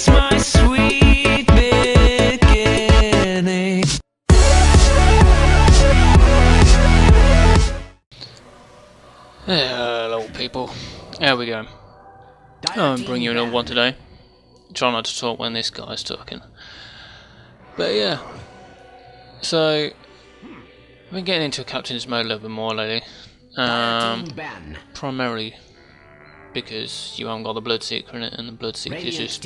It's my sweet beginning. Hello people, how we going? I'm bringing you another one today. Try not to talk when this guy's talking. But yeah, so I've been getting into captain's mode a little bit more lately. Primarily because you haven't got the Bloodseeker in it, and the Bloodseeker is just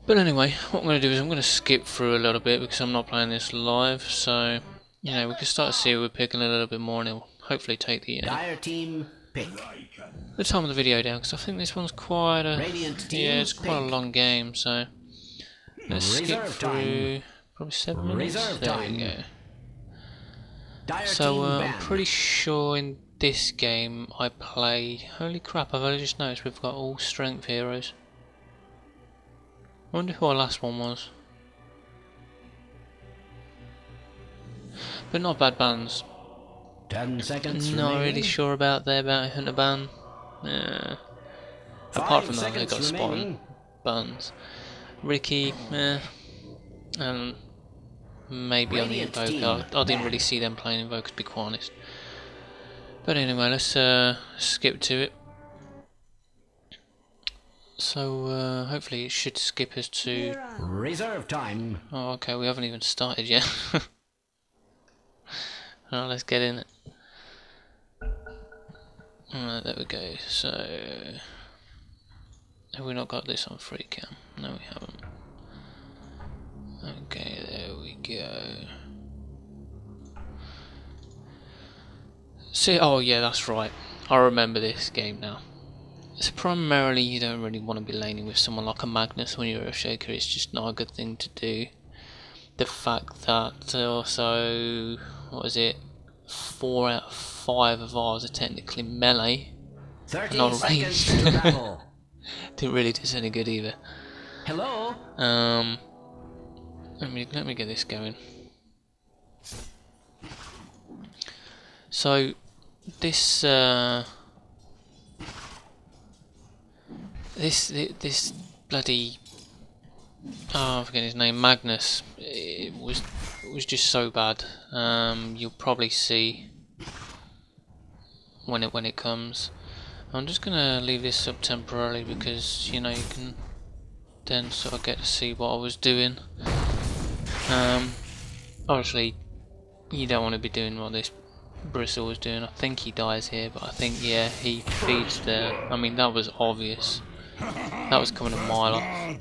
But anyway, what I'm going to do is I'm going to skip through a little bit because I'm not playing this live, so you know, we can start to see we're picking a little bit more, and it'll hopefully take the the time of the video down, because I think this one's quite a it's quite a long game. So let's skip through probably 7 minutes. There we go. So I'm pretty sure in this game I play. Holy crap! I've only just noticed we've got all strength heroes. I wonder who our last one was. But not bad bands. 10 seconds. Not really sure about their bounty hunter ban. Apart from that, they got spawn bands. Ricky, and maybe on the Invoker. I didn't really see them playing Invoker, to be quite honest. But anyway, let's skip to it. So hopefully it should skip us to reserve time. Oh, okay, we haven't even started yet. Alright, let's get in it. Alright, there we go. So have we not got this on free cam? No, we haven't. Okay, there we go. See, oh yeah, that's right. I remember this game now. So primarily you don't really want to be laning with someone like a Magnus when you're a Earthshaker. It's just not a good thing to do. The fact that also, what was it, 4 out of 5 of ours are technically melee and not ranged. Didn't really do us any good either. Hello. Let me get this going. So this this bloody I forget his name, Magnus. It was just so bad. You'll probably see when it comes. I'm just gonna leave this up temporarily because you know you can then sort of get to see what I was doing. Obviously you don't want to be doing what this Bristle was doing. I think he dies here, but I think yeah he feeds there. I mean that was obvious. That was coming a mile off. I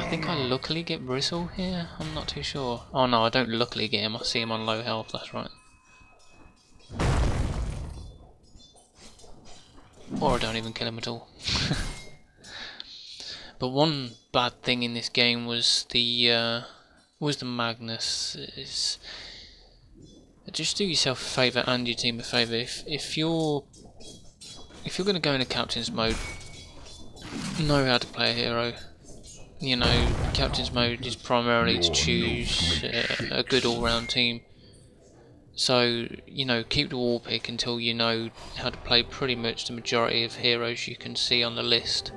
think I luckily get Bristle here. I'm not too sure. Oh no, I don't luckily get him. I see him on low health. That's right. Or I don't even kill him at all. But one bad thing in this game was the Magnus. Just do yourself a favour and your team a favour. If you're going to go into captain's mode, know how to play a hero. You know, captain's mode is primarily to choose a good all-round team. So, you know, keep the wall pick until you know how to play pretty much the majority of heroes you can see on the list.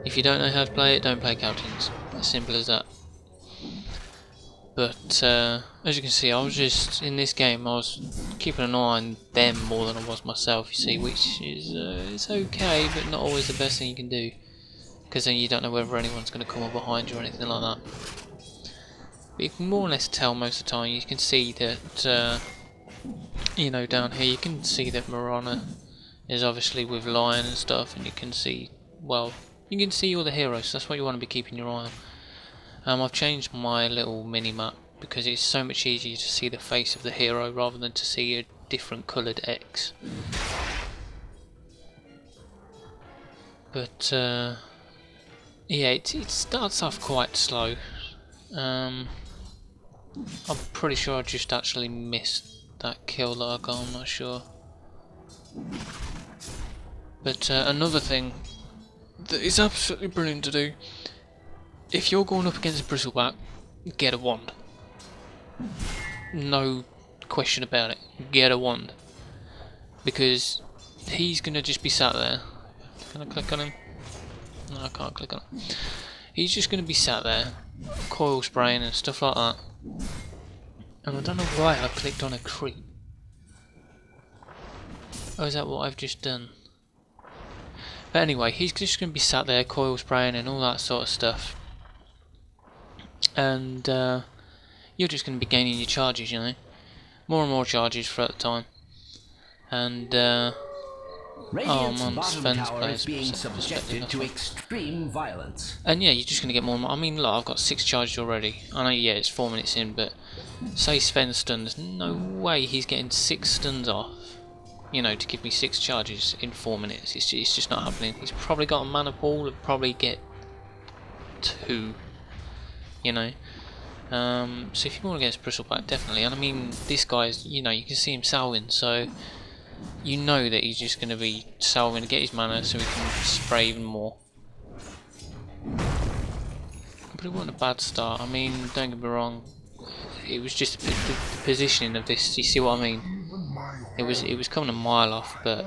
If you don't know how to play it, don't play captains. As simple as that. But as you can see, I was just in this game. I was keeping an eye on them more than I was myself. You see, which is it's okay, but not always the best thing you can do, because then you don't know whether anyone's going to come up behind you or anything like that. But you can more or less tell most of the time. You can see that you know, down here you can see that Marana is obviously with Lion and stuff, and you can see, well, you can see all the heroes. That's what you want to be keeping your eye on. I've changed my little mini-map because it's so much easier to see the face of the hero rather than to see a different coloured X. But yeah, it starts off quite slow. I'm pretty sure I just actually missed that kill that I got, I'm not sure. But another thing that is absolutely brilliant to do, if you're going up against a bristleback, get a wand. No question about it. Get a wand. Because he's going to just be sat there. Can I click on him? No, I can't click on it. He's just going to be sat there, coil spraying and stuff like that. And I don't know why I clicked on a creep. Oh, is that what I've just done? But anyway, he's just going to be sat there, coil spraying and all that sort of stuff. And you're just going to be gaining your charges, you know. More and more charges throughout the time. And Radiant's man, bottom Sven's tower playing is being subjected to extreme violence. and yeah, you're just going to get more and more. I mean, look, I've got 6 charges already. I know, yeah, it's 4 minutes in, but say Sven's stunned, there's no way he's getting 6 stuns off, you know, to give me 6 charges in 4 minutes. It's just not happening. He's probably got a mana pool and probably get 2, you know. So if you want to get his bristleback, definitely. And I mean, this guy's, you know, you can see him salving, so you know that he's just going to be salving to get his mana so he can spray even more. But it wasn't a bad start. I mean, don't get me wrong, it was just the positioning of this. You see what I mean? It was coming a mile off, but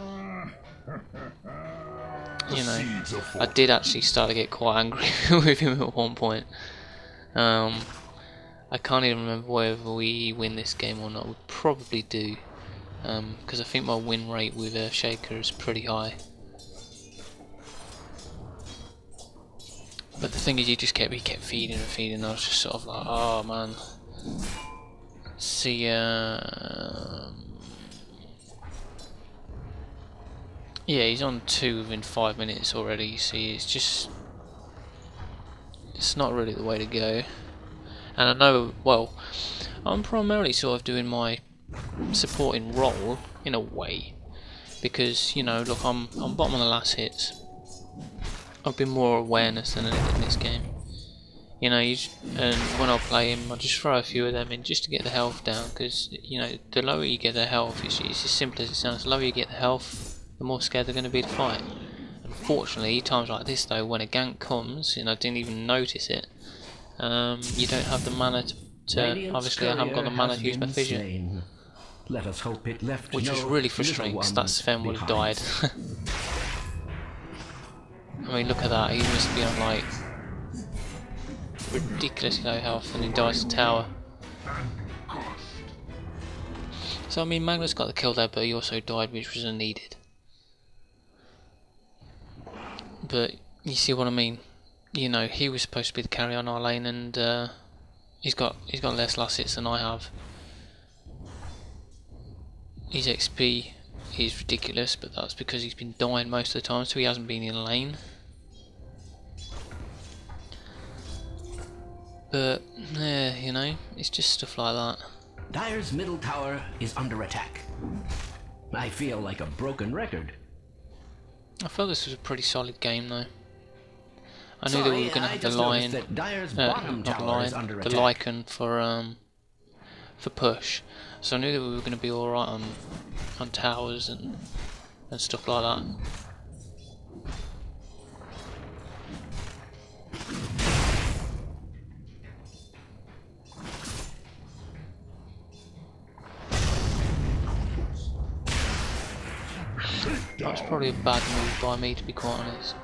you know, I did actually start to get quite angry with him at one point. I can't even remember whether we win this game or not. We probably do, because I think my win rate with Earthshaker is pretty high. But the thing is, he kept feeding and feeding. I was just sort of like, oh man. See, yeah, he's on 2 within 5 minutes already. You see, it's not really the way to go. And I know, well, I'm primarily sort of doing my supporting role in a way, because you know, look, I'm bottom of the last hits. I've been more awareness than anything in this game. You know, and when I play him, I just throw a few of them in just to get the health down, because you know, the lower you get the health, it's as simple as it sounds. The lower you get the health, the more scared they're going to be to fight. Unfortunately, times like this though, when a gank comes, and I didn't even notice it, you don't have the mana to obviously I haven't got the mana to use my fissure. Let us hope it left Which was really frustrating, because that Sven would have died. I mean, look at that, he must be on like ridiculously low health and he dies to tower. So I mean, Magnus got the kill there, but he also died, which was unneeded. But you see what I mean? You know, he was supposed to be the carry on our lane, and he's got less last hits than I have. His XP is ridiculous, but that's because he's been dying most of the time, so he hasn't been in lane. But yeah, you know, it's just stuff like that. Dire's middle tower is under attack. I feel like a broken record. I felt this was a pretty solid game though. I knew that we were going to have the lion, not the lion, the lichen for push. So I knew that we were going to be all right on towers and stuff like that. That was probably a bad move by me, to be quite honest.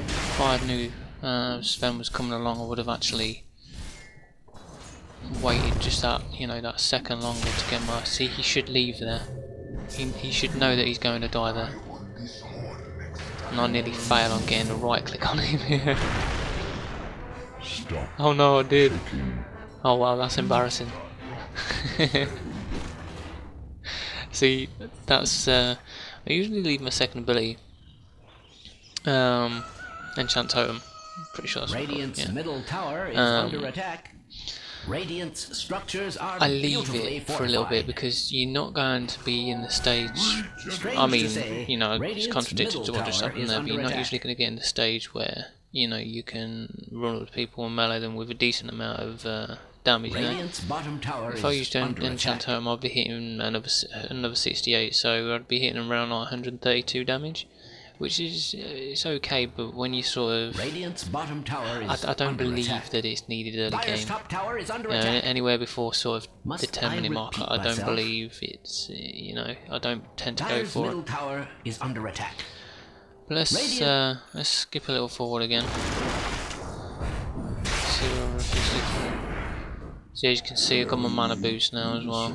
If I knew Sven was coming along, I would have actually waited just that, you know, that second longer to get my. See, he should leave there. He should know that he's going to die there. And I nearly failed on getting the right click on him here. Oh no, I did. Oh wow, that's embarrassing. See, that's I usually leave my second ability. Enchant Totem. Pretty sure that's Radiant's yeah. middle tower is under attack. Radiant's structures are I leave it for a little bit because you're not going to be in the stage. I mean, you know, it's contradicted to what just happened there, but you're not usually going to get in the stage where, you know, you can run up to people and melee them with a decent amount of damage. You know? If I used to enchant Totem, I'd be hitting another 68, so I'd be hitting around like 132 damage. which is it's okay, but when you sort of, Radiant's bottom tower is I don't under believe attack. that it's needed early Dire's game. top tower is under You know, attack. anywhere before sort of Must the 10-minute I mark, repeat I don't myself? believe it's I don't tend to go Dire's for middle it. tower is under attack. But let's skip a little forward again. See where we're at. So as you can see, I've got my mana boost now as well.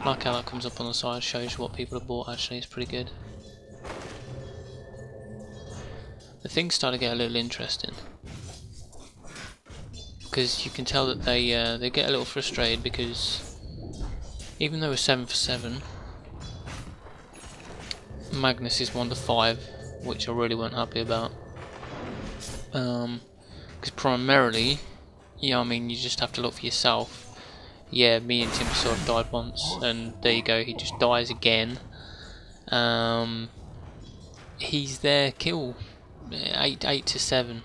Like how that comes up on the side, shows what people have bought. Actually, it's pretty good. The things start to get a little interesting because you can tell that they get a little frustrated because even though we're 7 for 7, Magnus is 1 to 5, which I really weren't happy about. Because primarily, I mean, you just have to look for yourself. Yeah, me and Tim sort of died once, and there you go, he just dies again. He's their kill, 8 to 7,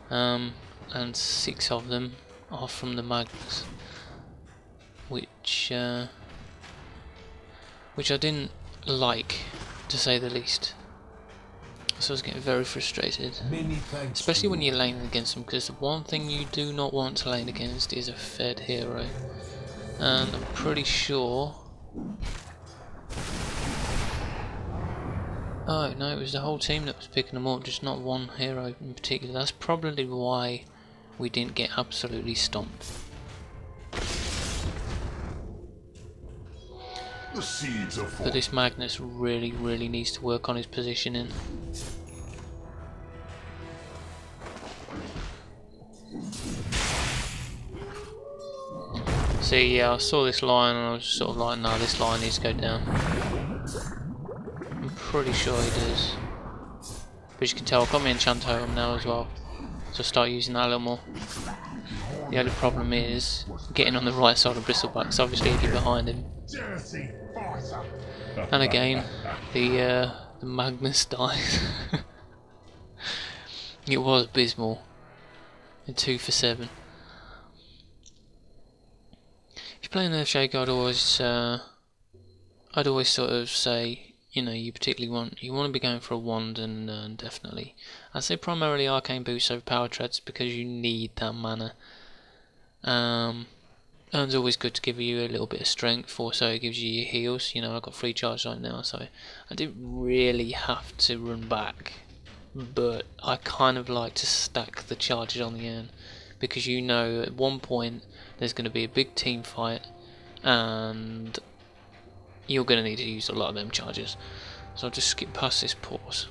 and 6 of them are from the Magnus, which I didn't like, to say the least. So I was getting very frustrated, especially when you're laning against them, because the one thing you do not want to lane against is a fed hero. And I'm pretty sure... Oh no, it was the whole team that was picking them up, just not one hero in particular. That's probably why we didn't get absolutely stomped. The seeds of But this Magnus really needs to work on his positioning. See, yeah, I saw this line and I was sort of like, nah, this line needs to go down. I'm pretty sure he does. But as you can tell, I've got my enchant totem now as well, so I'll start using that a little more. The only problem is getting on the right side of Bristleback, so obviously if you're behind him. And again, the Magnus dies. It was abysmal. In 2 for 7. If you're playing Earthshaker, I'd always sort of say, you particularly want to be going for a wand, and definitely, I'd say primarily arcane boost over power treads because you need that mana. Earn's always good to give you a little bit of strength, also it gives you your heals. I've got 3 charges right now, so I didn't really have to run back, but I kind of like to stack the charges on the Earn, because at one point there's going to be a big team fight and you're going to need to use a lot of them charges. So I'll just skip past this pause.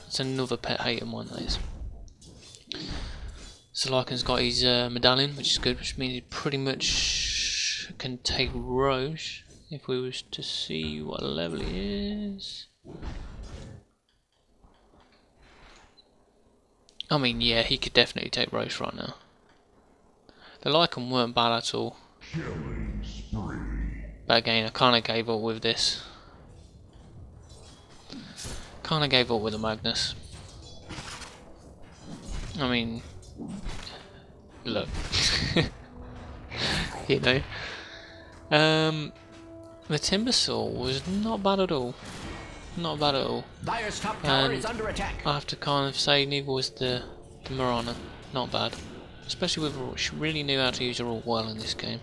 It's another pet hating one, that is. So Lycan's got his medallion, which is good, which means he pretty much can take Roche if we was to see what level he is. I mean, yeah, he could definitely take Roche right now. The Lycan weren't bad at all. But again, I kind of gave up with this. Kind of gave up with the Magnus. I mean, look. The Timbersaw was not bad at all. Not bad at all. Dire's top tower is under attack. I have to kind of say neither was the Mirana. Not bad. Especially with Roche. She really knew how to use her ult well in this game.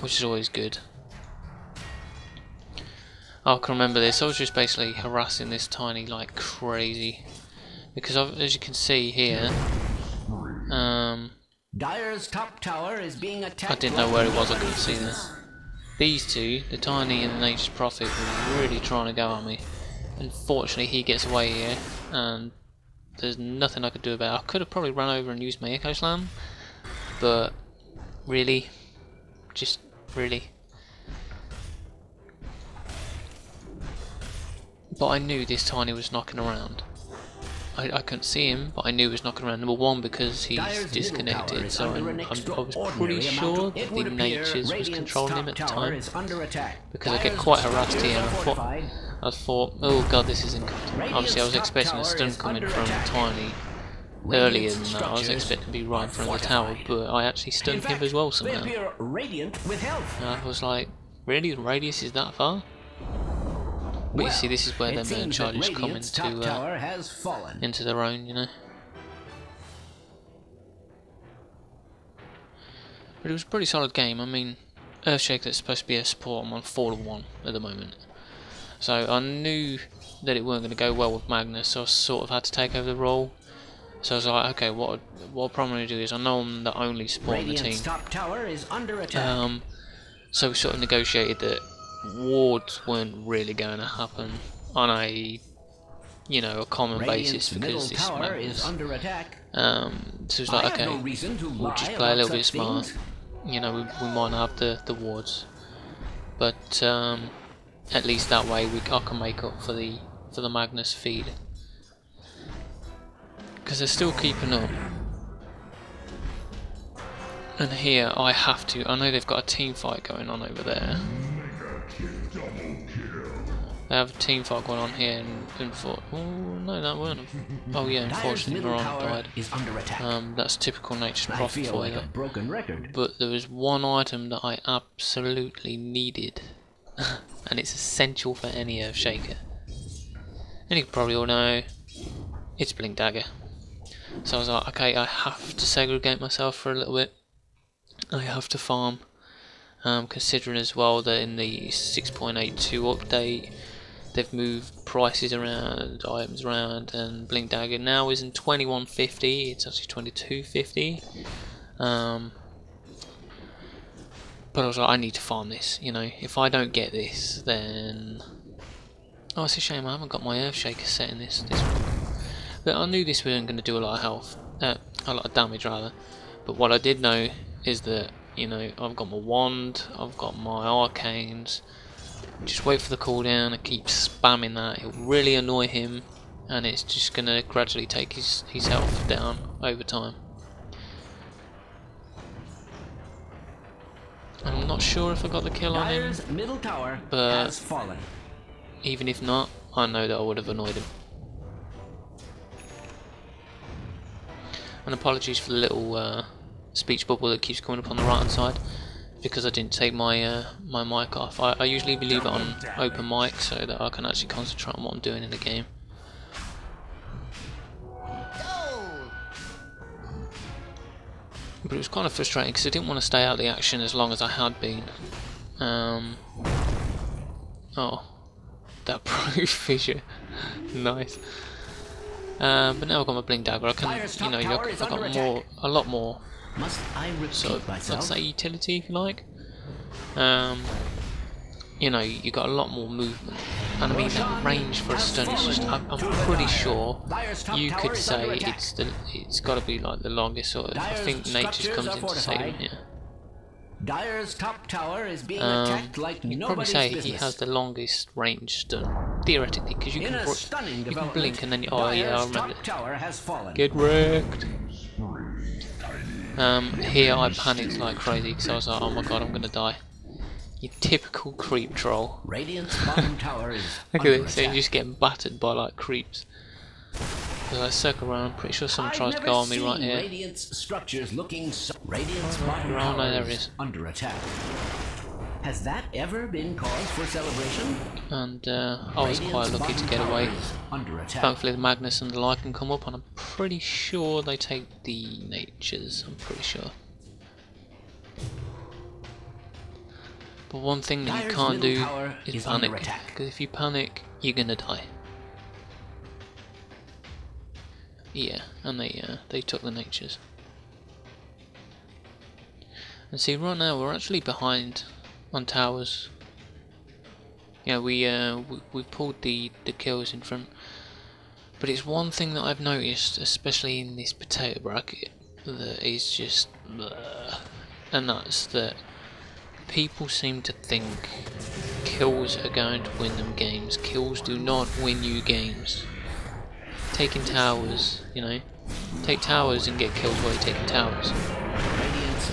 Which is always good. I can remember this. I was just basically harassing this tiny like crazy. Because as you can see here, Dire's top tower is being attacked. I didn't know where it was, I couldn't see this. These two, the Tiny and the Nature's Prophet, were really trying to go at me. Unfortunately, he gets away here, and there's nothing I could do about it. I could have probably run over and used my Echo Slam, but really, just really. But I knew this Tiny was knocking around. I couldn't see him, but I knew he was knocking around. Number one, because he's disconnected, so I was pretty sure that the Natures was controlling him at the time. Because I get quite harassed here, and I thought, oh god, this isn't good. Obviously, I was expecting a stun coming from Tiny earlier than that. I was expecting to be right in front of the tower, but I actually stunned him as well somehow. And I was like, really? The radius is that far? But you see, this is where it them seems that charges come Radiant's top tower has fallen. into their own, you know. But it was a pretty solid game. I mean, Earthshaker is supposed to be a support. I'm on 4-1 at the moment. So I knew that it weren't going to go well with Magnus, so I sort of had to take over the role. So I was like, okay, what I'm probably going to do is, I know I'm the only support in the team. Top tower is under attack. So we sort of negotiated that wards weren't really going to happen on a, you know, a common basis because it's Magnus. Is under attack. So it's like, okay, no reason to we'll just play a little bit smart. You know, we might not have the wards, but at least that way I can make up for the Magnus feed, because they're still keeping up. And here I have to. I know they've got a team fight going on over there. They have a team fight going on here and for. Oh no, that weren't. Oh yeah, unfortunately Moran died. That's typical Nature's Prophet for you. But there was one item that I absolutely needed, and it's essential for any Earthshaker. And you probably all know it's Blink Dagger. So I was like, okay, I have to segregate myself for a little bit. I have to farm. Considering as well that in the 6.82 update they've moved prices around, items around, and Blink Dagger now isn't 21.50, it's actually 22.50. But I was like, I need to farm this, you know. If I don't get this, then oh, it's a shame I haven't got my Earthshaker set in this one. But I knew this wasn't going to do a lot of health, a lot of damage rather. But what I did know is that, you know, I've got my wand, I've got my arcanes. Just wait for the cooldown and keep spamming that. It'll really annoy him, and it's just going to gradually take his health down over time. I'm not sure if I got the kill on him, middle tower but has fallen. Even if not, I know that I would have annoyed him. And apologies for the little speech bubble that keeps coming up on the right hand side, because I didn't take my my mic off. I usually leave it on open mic so that I can actually concentrate on what I'm doing in the game. But it was kind of frustrating because I didn't want to stay out of the action as long as I had been. Oh, that proof fissure, nice. But now I've got my Blink Dagger. I can, you know, I've got a lot more. So let's say utility, if you like. You know, you got a lot more movement, and I mean that range for a stun is just. I'm pretty sure you could say it's got to be like the longest sort of. I think Nature comes in to save him here. Dyer's top tower is being attacked like you'd probably say he has the longest range stun, theoretically, because you can blink and then you, oh yeah, I remember. Get wrecked. Here I panicked like crazy because I was like, oh my god, I'm gonna die. You typical creep troll. Radiant's bottom tower is Look at this, they're just getting battered by like creeps. As I circle around, pretty sure someone tries to go on me right here. Radiant's structures looking so Radiant's bottom tower no, there is under attack. Has that ever been cause for celebration? And I was quite lucky to get away. Thankfully the Magnus and the Lycan come up, and I'm pretty sure they take the Natures, I'm pretty sure. But one thing that you can't do is panic, because if you panic, you're gonna die. Yeah, and they took the Natures. And see, right now we're actually behind on towers. Yeah, we pulled the kills in front, but it's one thing that I've noticed, especially in this potato bracket, that is just and that's that people seem to think kills are going to win them games. Kills do not win you games. Taking towers, you know, take towers and get killed while you're taking towers.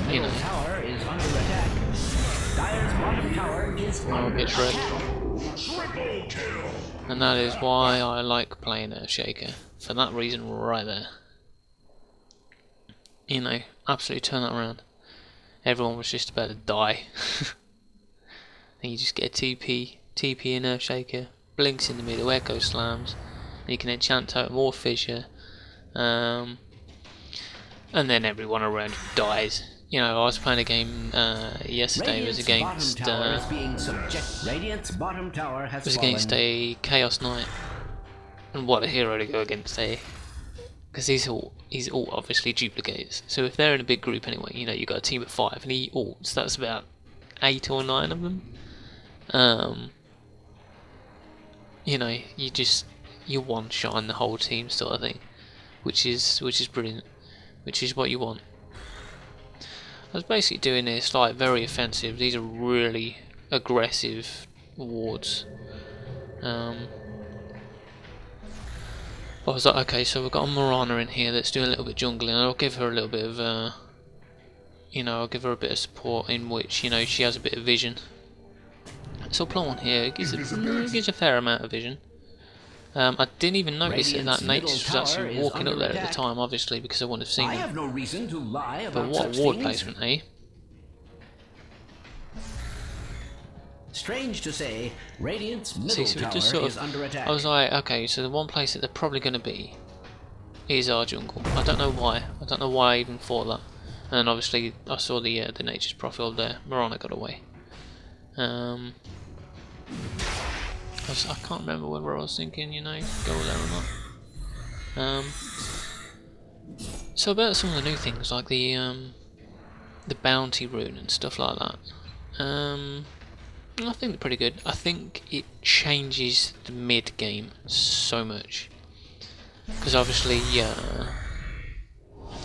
You know. I'll get shredded. And that is why I like playing Earthshaker. For that reason right there. You know, absolutely turn that around. Everyone was just about to die. And you just get a TP in Earthshaker, blinks in the middle, echo slams, and you can enchant totem or fissure, and then everyone around dies. You know, I was playing a game yesterday. It was against a Chaos Knight, and what a hero to go against, because he's all obviously duplicates. So if they're in a big group anyway, you know, you got a team of 5, and he ults. That's about 8 or 9 of them. You know, you one shot on the whole team sort of thing, which is brilliant, which is what you want. I was basically doing this like very offensive. These are really aggressive wards. I was like, okay, so we've got a Mirana in here that's doing a little bit jungling, and I'll give her a little bit of, you know, I'll give her a bit of support in which, you know, she has a bit of vision. So Plon here gives a fair amount of vision. I didn't even notice that Nature's was actually walking up there at the time, obviously, because I wouldn't have seen him. No reason to lie about But what a ward placement, eh? Strange to say, Radiant's middle tower is under attack. I was like, okay, so the one place that they're probably going to be is our jungle. I don't know why. I don't know why I even thought that. And obviously, I saw the Nature's profile there. Mirana got away. I can't remember whether I was thinking, you know, go there or not. So about some of the new things, like the bounty rune and stuff like that. I think they're pretty good. I think it changes the mid game so much, because obviously,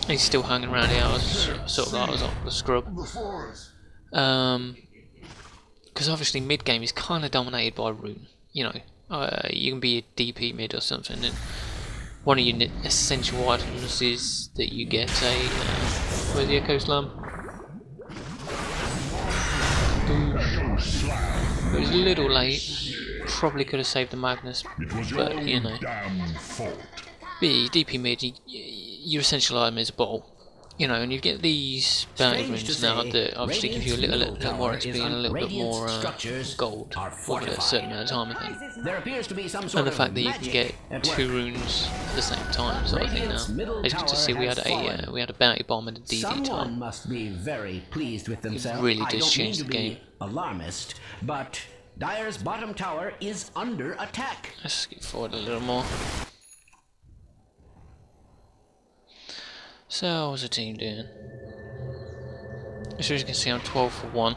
he's still hanging around here. I was sort of like, I was up the scrub. Because obviously mid game is kind of dominated by rune. You know, you can be a DP mid or something, and one of your essential items is that you get a where's the Echo Slam? It was a little late. Probably could have saved the Magnus, but you know. B DP mid, your essential item is a bottle. You know, and you get these bounty runes now that obviously give you a little more XP and a little bit more gold for a certain amount of time, I think. And the fact that you can get 2 runes at the same time, sort of thing now. As you can see, we had a bounty bomb and a DD time. Must be very pleased with themselves. It really does change the game. Alarmist, but Dire's bottom tower is under attack. Let's skip forward a little more. So, how's the team doing? As you can see, I'm 12 for 1,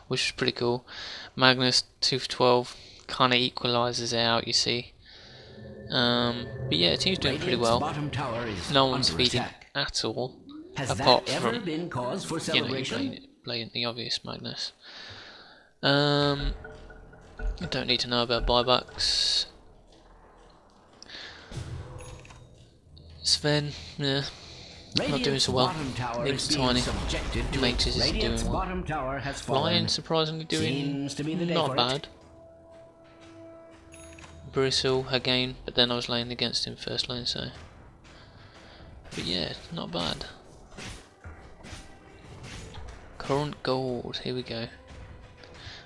which is pretty cool. Magnus 2 for 12, kind of equalises it out, you see. But yeah, the team's doing pretty well. No one's feeding at all, apart from, you know, you playing the obvious Magnus. I don't need to know about buybacks. Sven, yeah, not doing so well. It's tiny. Nature's is doing well. Lion surprisingly doing not bad. Bristle again, but then I was laying against him first lane, so. But yeah, not bad. Current gold, here we go.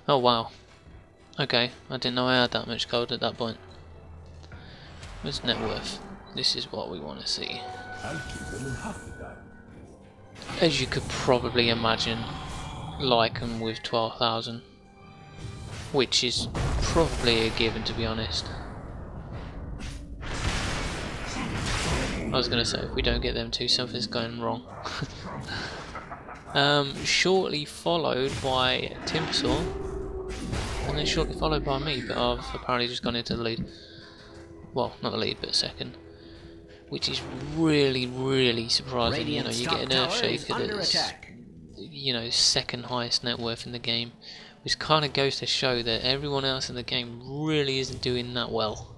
Oh wow. Okay, I didn't know I had that much gold at that point. Where's net worth? This is what we want to see. As you could probably imagine, Lycan with 12,000, which is probably a given, to be honest. I was going to say, if we don't get them two, something's going wrong. Shortly followed by Timbersaw, and then shortly followed by me, but I've apparently just gone into the lead. Well, not the lead, but second. Which is really, really surprising. You know, you get an Earthshaker that's, you know, second highest net worth in the game, which kind of goes to show that everyone else in the game really isn't doing that well.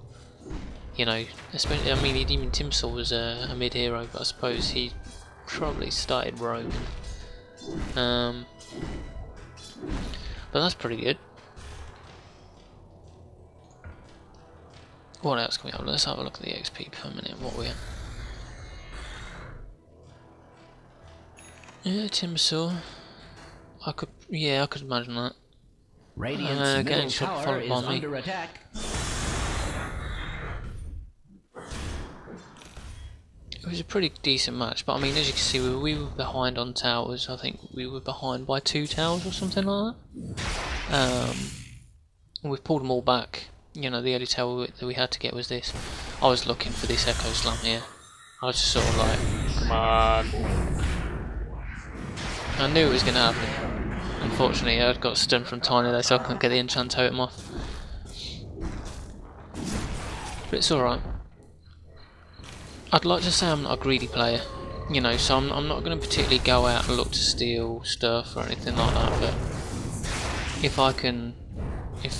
You know, especially, I mean, even Timsaw was a mid hero, but I suppose he probably started roaming. But that's pretty good. What else can we have? Let's have a look at the XP per minute. What we at? Yeah, Timbersaw. I could imagine that. Radiant's getting middle shot tower followed is by me. under attack. It was a pretty decent match, but I mean, as you can see, we were behind on towers. I think we were behind by 2 towers or something like that. We've pulled them all back. You know, the only tower that we had to get was this. I was looking for this Echo Slam here. I was just sort of like, come on. I knew it was going to happen. Unfortunately, I got stunned from Tiny there, so I couldn't get the enchant totem off. But it's alright. I'd like to say I'm not a greedy player, you know, so I'm not going to particularly go out and look to steal stuff or anything like that, but if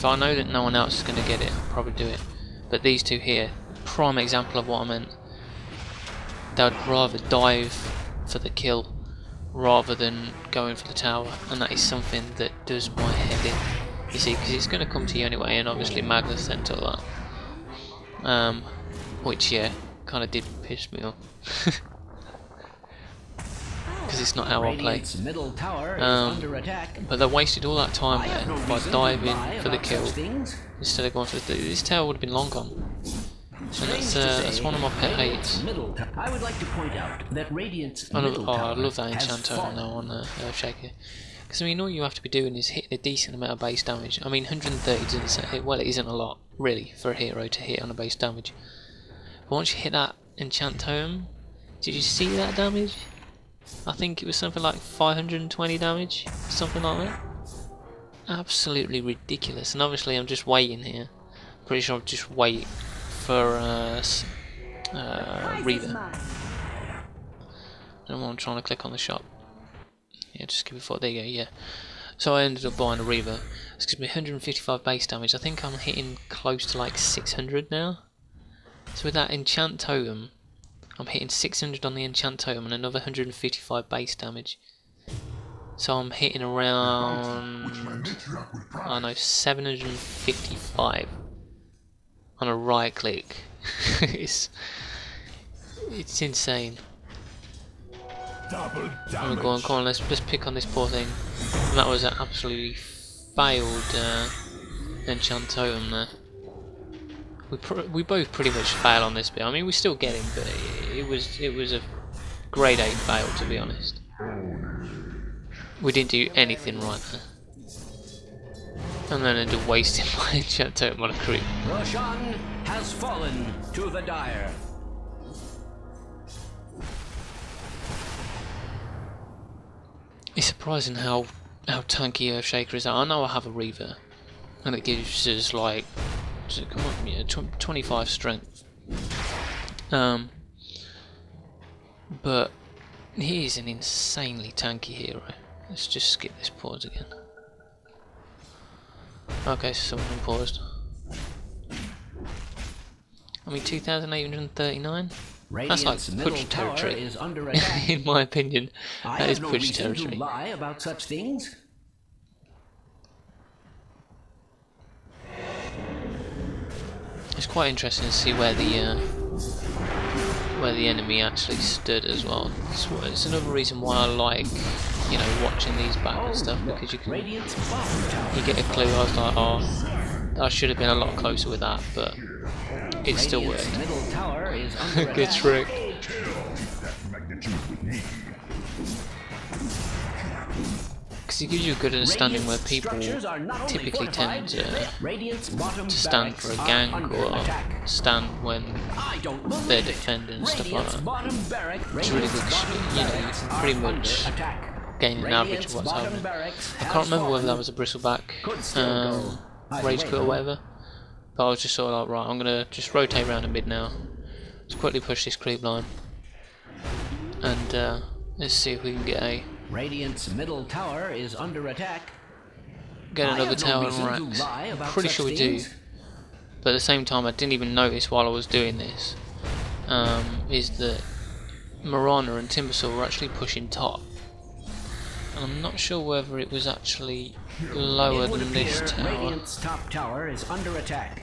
I know that no one else is going to get it, I'll probably do it. But these two here, prime example of what I meant. They would rather dive for the kill rather than going for the tower, and that is something that does my head in, you see, because it's going to come to you anyway, and obviously Magnus sent all that. Which, yeah, kind of did piss me off. Because it's not how I play. Middle tower is under attack. But they wasted all that time there by diving for the kill instead of going for the... This tower would have been long gone. So that's one of my pet hates. I would like to point out that Radiant's I love that enchant totem now on Earthshaker. Because I mean, all you have to be doing is hitting a decent amount of base damage. I mean, 130 doesn't hit, well, it isn't a lot, really, for a hero to hit on a base damage. But once you hit that enchant totem, did you see that damage? I think it was something like 520 damage, something like that. Absolutely ridiculous. And obviously I'm just waiting here. Pretty sure I'll just wait for Reaver. And I'm trying to click on the shop. Yeah, just give it 4. There you go, yeah. So I ended up buying a Reaver. It's gives me 155 base damage. I think I'm hitting close to like 600 now. So with that enchant totem, I'm hitting 600 on the enchant totem and another 155 base damage. So I'm hitting around, I don't know, 755 on a right click. it's insane. I'm going, come on, let's pick on this poor thing. And that was an absolutely failed enchant totem there. We both pretty much fail on this bit. I mean, we still get him, but it was a grade 8 fail, to be honest. We didn't do anything right there. And then ended up wasting my enchant totem on a creep. Roshan has fallen to the Dire. It's surprising how tanky Earthshaker is. I know I have a Reaver, and it gives us like 25 strength. But he is an insanely tanky hero. Let's just skip this pause again. Okay, so someone paused. I mean, 2,839? That's like push territory. In my opinion, that is push territory. To lie about such things. It's quite interesting to see where the enemy actually stood as well. It's another reason why I like, you know, watching these back and stuff, because you get a clue. I was like, oh, I should have been a lot closer with that, but it still worked. Good trick. Because it gives you a good understanding where people typically tend to stand for a gank or stand when they're defending and stuff like that. It's really good because you know, you can pretty much gain an average of what's happening. I can't remember whether that was a bristleback rage quit or whatever, but I was just sort of like, right, I'm going to just rotate around a mid now. Let's quickly push this creep line and let's see if we can get a Radiant's middle tower is under attack. Get another tower on racks. I'm pretty sure we do. But at the same time, I didn't even notice while I was doing this. Is that Mirana and Timbersaw were actually pushing top. And I'm not sure whether it was actually lower than this tower. Radiant's top tower is under attack.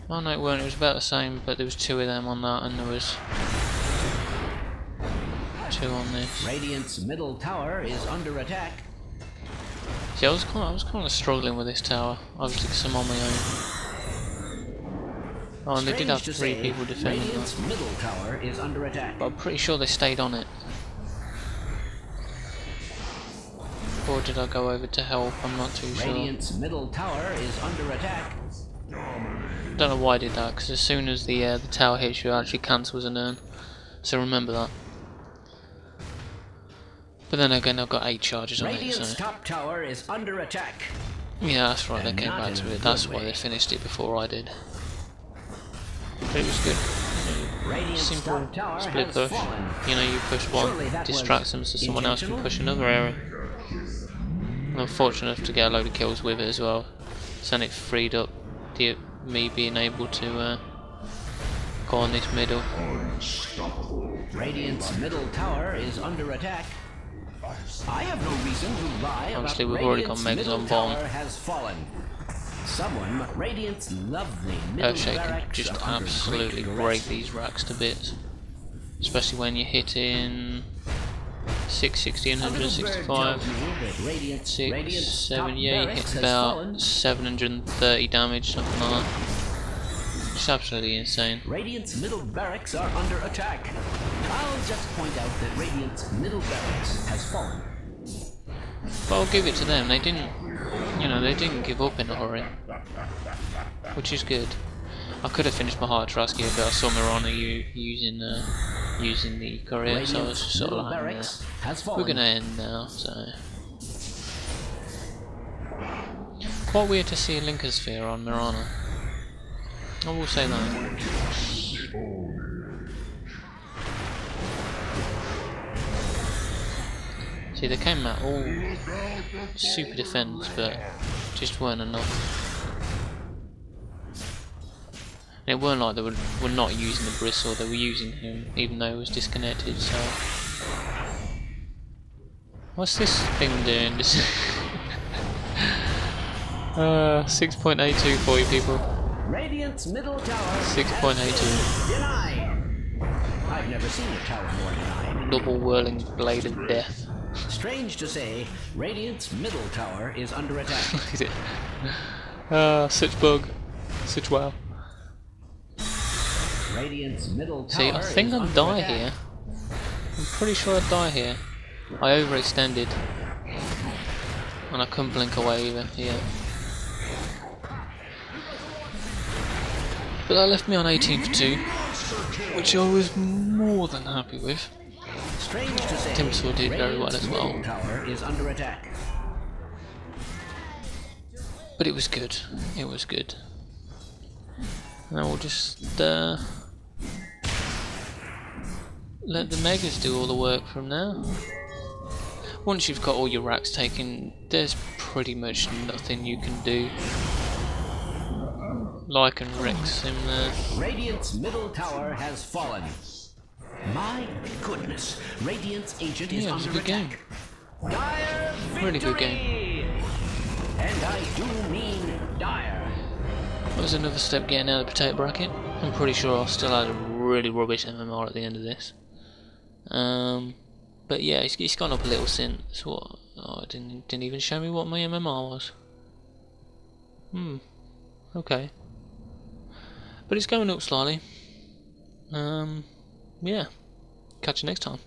Oh no, it weren't. It was about the same, but there was 2 of them on that, and there was 2 on this. Radiant's middle tower is under attack. See, I was kind of struggling with this tower, obviously because I'm on my own. Oh, and they did have 3 people defending that. Middle tower is under attack. But I'm pretty sure they stayed on it. Or did I go over to help? I'm not too sure. Radiant's middle tower is under attack. Don't know why I did that, because as soon as the tower hits you, it actually cancels an urn. So remember that. But then again, I've got 8 charges on it, Radiant's so... top tower is under attack. Yeah, that's right, they came back to it. That's why they finished it before I did. But it was good. Simple split push. You know, you push one, distracts them so someone else can push another area. I'm fortunate enough to get a load of kills with it as well. So then it freed up me being able to go on this middle. Radiant's middle tower is under attack. I have no reason to lie. Honestly, we've already got Megas on bomb. Has fallen. Someone, Radiant's lovely middle Earthshaker can barracks just are under absolutely great break duress. these racks to bits. Especially when you're hitting 660 and 165. 6, 7, yeah, you hit about 730 damage, something like that. It's absolutely insane. Radiant's middle barracks are under attack. I'll just point out that Radiant's middle barracks has fallen. But I'll give it to them, they didn't, you know, they didn't give up in a hurry. Which is good. I could have finished my hard task here, but I saw Mirana using the courier, so I was just sort of like, we're gonna end now, so... Quite weird to see a Linker Sphere on Mirana. I will say that. See, they came out all super defense, but just weren't enough. And it weren't like they were not using the bristle, they were using him, even though he was disconnected, so... What's this thing doing? 6.82 for you people. Radiant's middle tower 6.82. denied. I've never seen a tower more denied. Double whirling blade of death. Strange to say, Radiant's middle tower is under attack. Look at it. Such bug. Such wow. Radiant's middle tower See, I think I'd die here. I'm pretty sure I'd die here. I overextended. And I couldn't blink away either, yeah. But that left me on 18 for 2, which I was more than happy with. Strange to say, Timsaw did very well as well. middle tower is under attack. But it was good. It was good. Now we'll just let the Megas do all the work from now. Once you've got all your racks taken, there's pretty much nothing you can do. Like and Rex in there. Radiant's middle tower has fallen. My goodness, Radiant's agent is Yeah, it was a under good game. attack. Dire Really good victory! game. And I do mean dire. That was another step getting out of the potato bracket. I'm pretty sure I'll still have a really rubbish MMR at the end of this. But yeah, it's gone up a little since. What? Oh, it didn't even show me what my MMR was. Okay. But it's going up slightly. Yeah. Catch you next time.